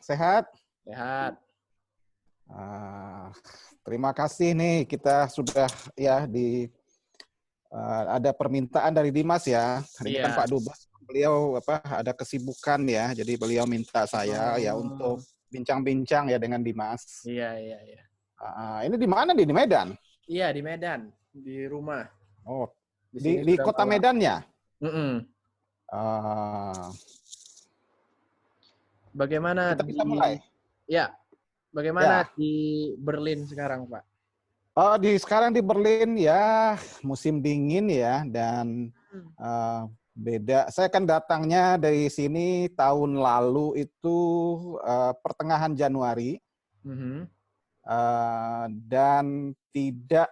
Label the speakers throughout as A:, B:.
A: sehat?
B: Sehat.
A: Ah, Terima kasih nih kita sudah ya ada permintaan dari Dimas ya. Hari ini kan
B: Iya.
A: Pak Dubes beliau ada kesibukan ya, jadi beliau minta saya ya
B: Oh.
A: untuk bincang-bincang ya dengan Dimas.
B: Iya.
A: Ini di mana di Medan?
B: Iya, di Medan, di rumah.
A: Oh,
B: Di sini
A: di
B: sudah
A: kota
B: malam.
A: Medannya.
B: Bagaimana
A: Kita bisa mulai.
B: Bagaimana di Berlin sekarang, Pak?
A: Sekarang di Berlin ya musim dingin ya dan beda. Saya kan datangnya dari sini tahun lalu itu pertengahan Januari dan tidak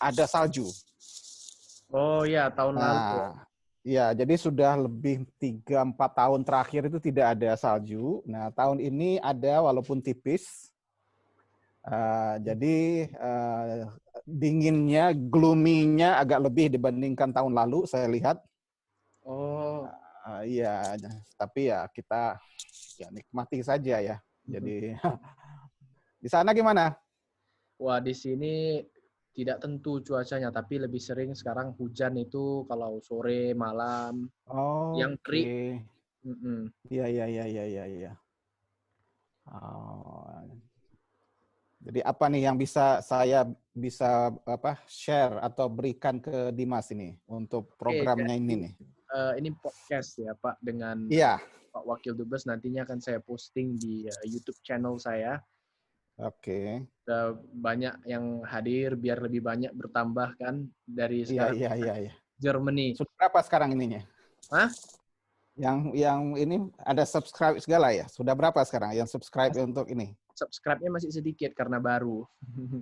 A: ada salju.
B: Oh ya, tahun lalu.
A: Ya, jadi sudah lebih 3-4 tahun terakhir itu tidak ada salju. Nah, tahun ini ada walaupun tipis. Jadi dinginnya, gloomy-nya agak lebih dibandingkan tahun lalu saya lihat.
B: Oh.
A: Iya, tapi ya kita ya nikmati saja ya. Jadi di sana gimana?
B: Wah, di sini tidak tentu cuacanya, tapi lebih sering sekarang hujan itu kalau sore, malam, yang terik.
A: Oke. Iya. Oh. Jadi apa nih yang saya bisa share atau berikan ke Dimas ini untuk programnya ini nih?
B: Ini podcast ya Pak dengan Pak Wakil Dubes, nantinya akan saya posting di YouTube channel saya.
A: Oke.
B: Banyak yang hadir biar lebih banyak bertambah kan dari sekarang.
A: Iya.
B: Germany.
A: Sudah berapa sekarang ininya?
B: Hah?
A: Yang ini ada subscribe segala ya? Sudah berapa sekarang yang subscribe untuk ini?
B: Subscribe-nya masih sedikit karena baru.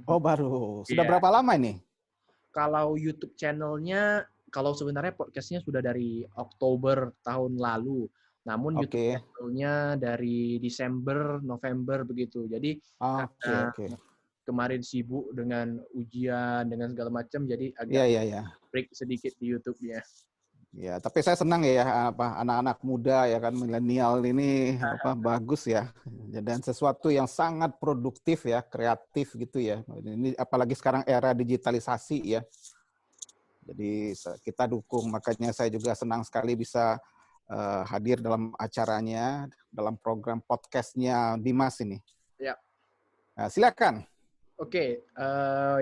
A: Oh, baru. Sudah berapa lama ini?
B: Kalau YouTube channel-nya, kalau sebenarnya podcastnya sudah dari Oktober tahun lalu. Namun YouTube channel-nya dari Desember, November begitu. Jadi karena kemarin sibuk dengan ujian, dengan segala macam, jadi agak break sedikit di YouTube-nya.
A: Ya, tapi saya senang ya anak-anak muda ya kan milenial ini bagus ya. Dan sesuatu yang sangat produktif ya, kreatif gitu ya. Ini apalagi sekarang era digitalisasi ya. Jadi kita dukung, makanya saya juga senang sekali bisa hadir dalam acaranya, dalam program podcastnya Dimas ini.
B: Ya.
A: Nah, silakan.
B: Oke,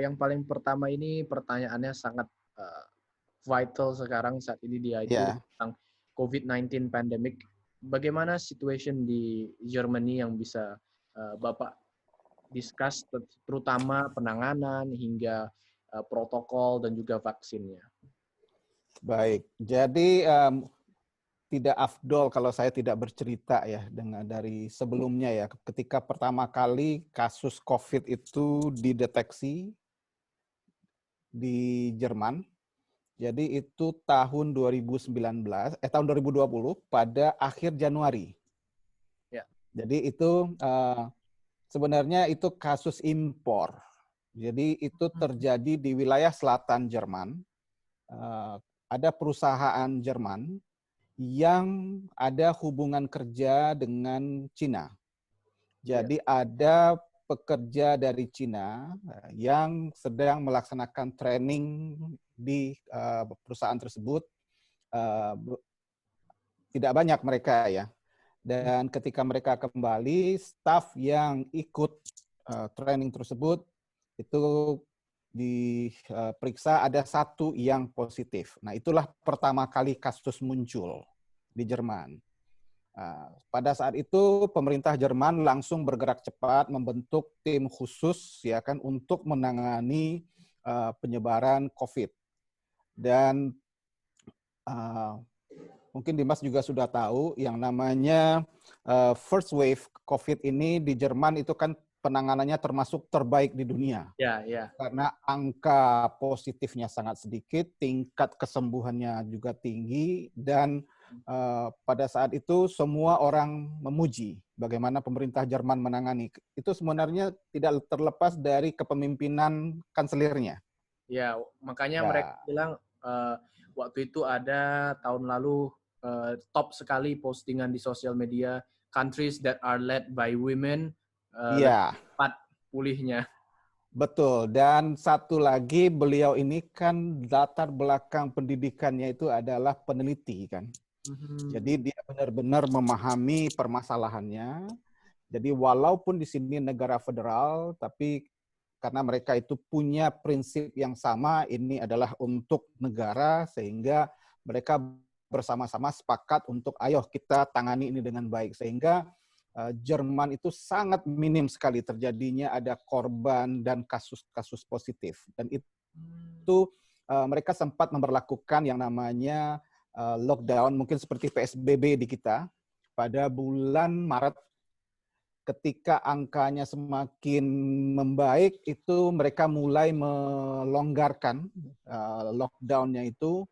B: yang paling pertama ini pertanyaannya sangat vital sekarang saat ini dia itu tentang COVID-19 pandemic. Bagaimana situation di Germany yang bisa Bapak discuss, terutama penanganan hingga protokol dan juga vaksinnya?
A: Baik, jadi tidak afdol kalau saya tidak bercerita ya dari sebelumnya ya. Ketika pertama kali kasus COVID itu dideteksi di Jerman, jadi itu tahun 2020 pada akhir Januari.
B: Ya.
A: Jadi itu sebenarnya itu kasus impor. Jadi itu terjadi di wilayah selatan Jerman. Ada perusahaan Jerman yang ada hubungan kerja dengan Cina. Jadi ada pekerja dari Cina yang sedang melaksanakan training di perusahaan tersebut. Tidak banyak mereka ya. Dan ketika mereka kembali, staf yang ikut training tersebut itu diperiksa ada satu yang positif. Nah, itulah pertama kali kasus muncul di Jerman. Pada saat itu pemerintah Jerman langsung bergerak cepat membentuk tim khusus ya kan untuk menangani penyebaran COVID. Dan mungkin Dimas juga sudah tahu yang namanya first wave COVID ini di Jerman itu kan penanganannya termasuk terbaik di dunia.
B: Ya.
A: Karena angka positifnya sangat sedikit, tingkat kesembuhannya juga tinggi, dan pada saat itu semua orang memuji bagaimana pemerintah Jerman menangani. Itu sebenarnya tidak terlepas dari kepemimpinan kanselirnya.
B: Ya, makanya mereka bilang waktu itu ada tahun lalu top sekali postingan di sosial media countries that are led by women lebih
A: Iya,
B: cepat pulihnya.
A: betul. Dan satu lagi, beliau ini kan latar belakang pendidikannya itu adalah peneliti kan. Jadi dia benar-benar memahami permasalahannya. Jadi walaupun di sini negara federal, tapi karena mereka itu punya prinsip yang sama, ini adalah untuk negara, sehingga mereka bersama-sama sepakat untuk ayo kita tangani ini dengan baik. Sehingga Jerman itu sangat minim sekali terjadinya ada korban dan kasus-kasus positif. Dan itu mereka sempat memberlakukan yang namanya lockdown, mungkin seperti PSBB di kita, pada bulan Maret. Ketika angkanya semakin membaik, itu mereka mulai melonggarkan lockdown-nya itu,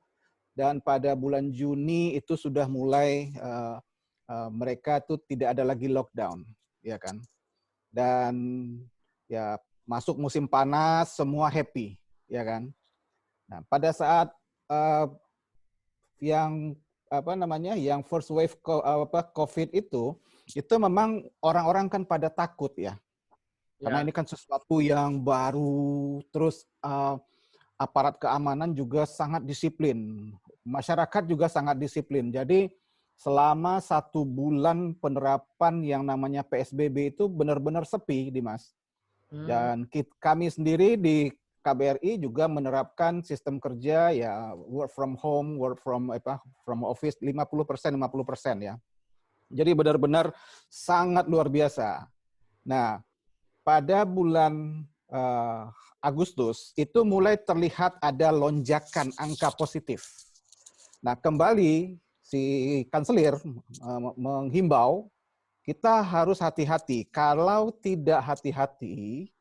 A: dan pada bulan Juni itu sudah mulai mereka itu tidak ada lagi lockdown, ya kan? Dan ya masuk musim panas, semua happy, ya kan? Nah, pada saat yang yang first wave COVID itu memang orang-orang kan pada takut ya. Karena ini kan sesuatu yang baru, terus aparat keamanan juga sangat disiplin. Masyarakat juga sangat disiplin. Jadi selama 1 bulan penerapan yang namanya PSBB itu benar-benar sepi, Dimas. Dan kami sendiri di KBRI juga menerapkan sistem kerja ya work from home, work from office 50% ya. Jadi benar-benar sangat luar biasa. Nah, pada bulan Agustus itu mulai terlihat ada lonjakan angka positif. Nah, kembali si kanselir menghimbau kita harus hati-hati. Kalau tidak hati-hati,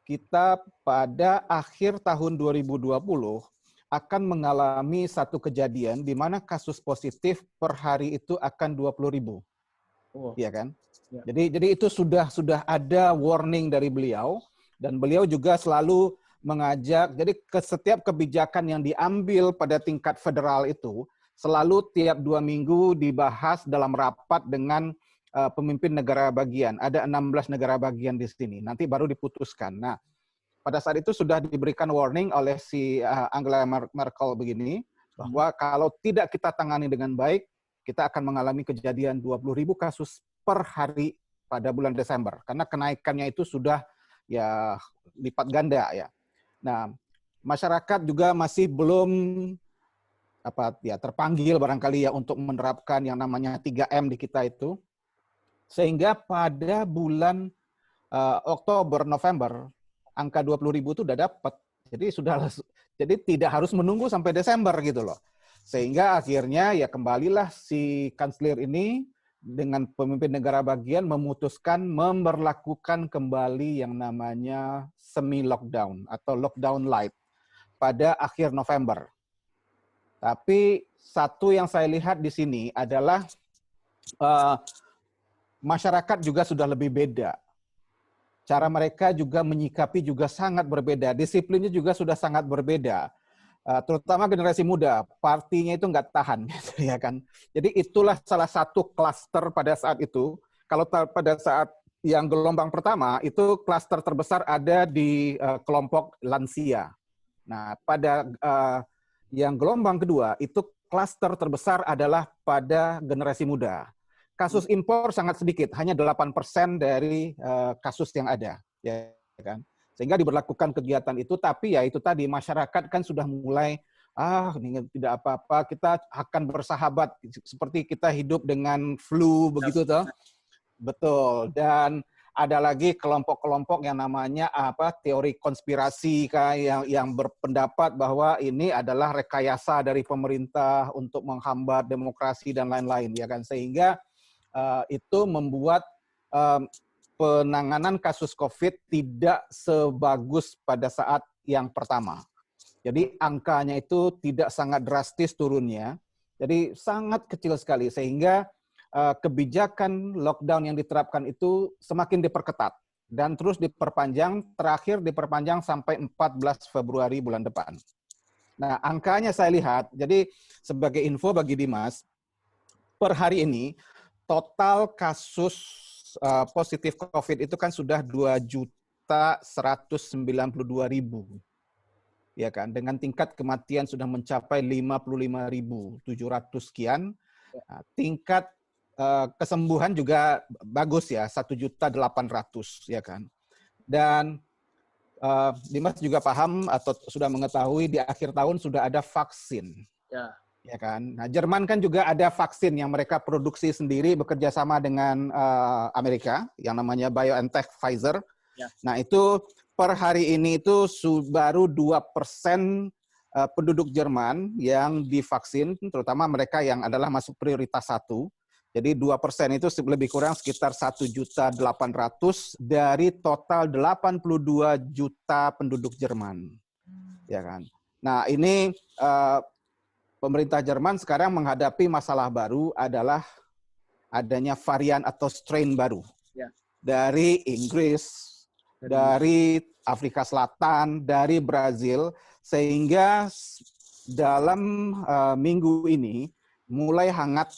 A: kita pada akhir tahun 2020 akan mengalami satu kejadian di mana kasus positif per hari itu akan 20.000. Iya kan? Ya. Jadi itu sudah ada warning dari beliau, dan beliau juga selalu mengajak, jadi setiap kebijakan yang diambil pada tingkat federal itu selalu tiap 2 minggu dibahas dalam rapat dengan pemimpin negara bagian. Ada 16 negara bagian di sini. Nanti baru diputuskan. Nah, pada saat itu sudah diberikan warning oleh si Angela Merkel begini, bahwa kalau tidak kita tangani dengan baik, kita akan mengalami kejadian 20.000 kasus per hari pada bulan Desember. Karena kenaikannya itu sudah ya lipat ganda ya. Nah, masyarakat juga masih belum terpanggil barangkali ya untuk menerapkan yang namanya 3M di kita itu. Sehingga pada bulan Oktober, November, angka 20.000 itu sudah dapat. Jadi tidak harus menunggu sampai Desember gitu loh. Sehingga akhirnya ya kembalilah si kanselir ini dengan pemimpin negara bagian memutuskan memberlakukan kembali yang namanya semi-lockdown atau lockdown light pada akhir November. Tapi satu yang saya lihat di sini adalah masyarakat juga sudah lebih beda. Cara mereka juga menyikapi juga sangat berbeda. Disiplinnya juga sudah sangat berbeda. Terutama generasi muda, partinya itu nggak tahan, gitu, ya kan. Jadi itulah salah satu klaster pada saat itu. Kalau pada saat yang gelombang pertama, itu klaster terbesar ada di kelompok lansia. Nah, pada yang gelombang kedua, itu klaster terbesar adalah pada generasi muda. Kasus impor sangat sedikit, hanya 8% dari kasus yang ada, ya kan. Sehingga diberlakukan kegiatan itu, tapi ya itu tadi masyarakat kan sudah mulai ini tidak apa-apa, kita akan bersahabat seperti kita hidup dengan flu begitu toh. Betul. Dan ada lagi kelompok-kelompok yang namanya teori konspirasi yang berpendapat bahwa ini adalah rekayasa dari pemerintah untuk menghambat demokrasi dan lain-lain, ya kan. Sehingga itu membuat penanganan kasus COVID tidak sebagus pada saat yang pertama. Jadi angkanya itu tidak sangat drastis turunnya, jadi sangat kecil sekali, sehingga kebijakan lockdown yang diterapkan itu semakin diperketat dan terus diperpanjang, terakhir diperpanjang sampai 14 Februari bulan depan. Nah, angkanya saya lihat, jadi sebagai info bagi Dimas, per hari ini total kasus positif COVID itu kan sudah 2.192.000. Ya kan, dengan tingkat kematian sudah mencapai 55.700 sekian. Nah, tingkat kesembuhan juga bagus ya, 1.800.000 ya kan. Dan Dimas juga paham atau sudah mengetahui di akhir tahun sudah ada vaksin. Ya kan. Nah, Jerman kan juga ada vaksin yang mereka produksi sendiri bekerja sama dengan Amerika yang namanya BioNTech Pfizer.
B: Ya.
A: Nah, itu per hari ini itu baru 2% penduduk Jerman yang divaksin, terutama mereka yang adalah masuk prioritas 1. Jadi 2% itu lebih kurang sekitar 1.800.000 dari total 82 juta penduduk Jerman. Ya kan. Nah, ini pemerintah Jerman sekarang menghadapi masalah baru adalah adanya varian atau strain baru.
B: Ya.
A: Dari Inggris, dari Afrika Selatan, dari Brazil, sehingga dalam minggu ini mulai hangat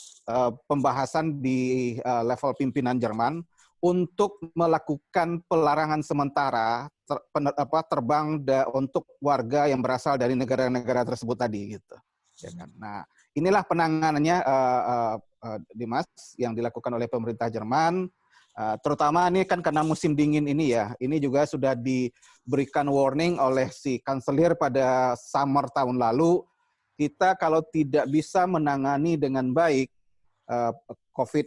A: pembahasan di level pimpinan Jerman untuk melakukan pelarangan sementara terbang untuk warga yang berasal dari negara-negara tersebut tadi, gitu. Ya kan? Nah, inilah penanganannya, Dimas, yang dilakukan oleh pemerintah Jerman. Terutama ini kan karena musim dingin ini ya, ini juga sudah diberikan warning oleh si kanselir pada summer tahun lalu. Kita kalau tidak bisa menangani dengan baik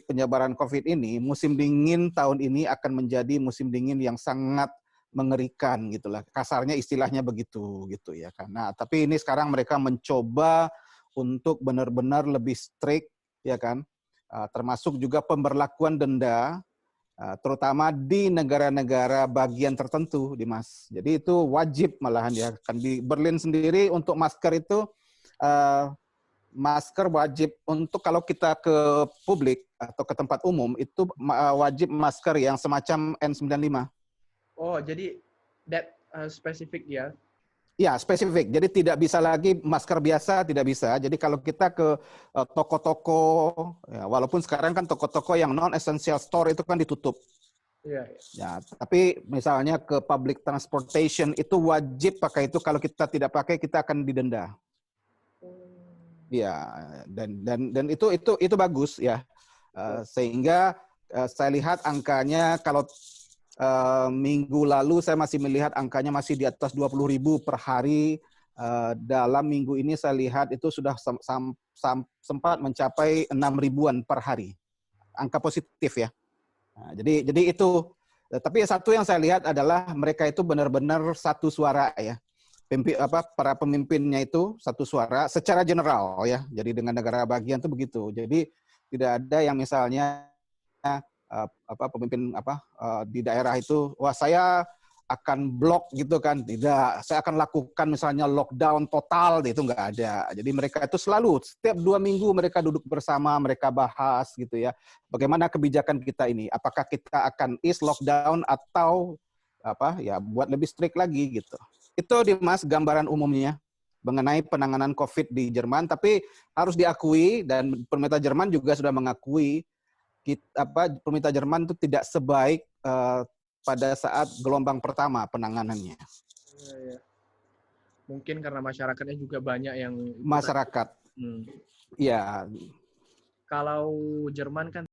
A: penyebaran COVID ini, musim dingin tahun ini akan menjadi musim dingin yang sangat mengerikan gitulah. Kasarnya istilahnya begitu gitu ya kan. Nah, tapi ini sekarang mereka mencoba untuk benar-benar lebih strict ya kan. Termasuk juga pemberlakuan denda terutama di negara-negara bagian tertentu, Dimas. Jadi itu wajib malahan ya. Kan di Berlin sendiri untuk masker itu masker wajib untuk kalau kita ke publik atau ke tempat umum itu wajib masker yang semacam N95.
B: Oh, jadi that spesifik ya?
A: Ya, spesifik. Jadi tidak bisa lagi masker biasa, tidak bisa. Jadi kalau kita ke toko-toko, ya, walaupun sekarang kan toko-toko yang non-essential store itu kan ditutup.
B: Iya.
A: Ya, tapi misalnya ke public transportation itu wajib pakai itu. Kalau kita tidak pakai, kita akan didenda. Ya, dan itu bagus ya. Sehingga saya lihat angkanya kalau minggu lalu saya masih melihat angkanya masih di atas 20.000 per hari. Dalam minggu ini saya lihat itu sudah sempat mencapai 6.000-an per hari. Angka positif ya. Nah, jadi itu. Tapi satu yang saya lihat adalah mereka itu benar-benar satu suara ya. Para pemimpinnya itu satu suara secara general ya. Jadi dengan negara bagian itu begitu. Jadi tidak ada yang misalnya pemimpin di daerah itu, wah saya akan blok gitu kan, tidak, saya akan lakukan misalnya lockdown total, itu nggak ada. Jadi mereka itu selalu setiap 2 minggu mereka duduk bersama, mereka bahas gitu ya, bagaimana kebijakan kita ini, apakah kita akan ease lockdown atau buat lebih strict lagi gitu. Itu Dimas gambaran umumnya mengenai penanganan COVID di Jerman, tapi harus diakui dan pemerintah Jerman juga sudah mengakui pemerintah Jerman itu tidak sebaik pada saat gelombang pertama penanganannya.
B: Ya. Mungkin karena masyarakatnya juga banyak yang
A: masyarakat.
B: Ya. Kalau Jerman kan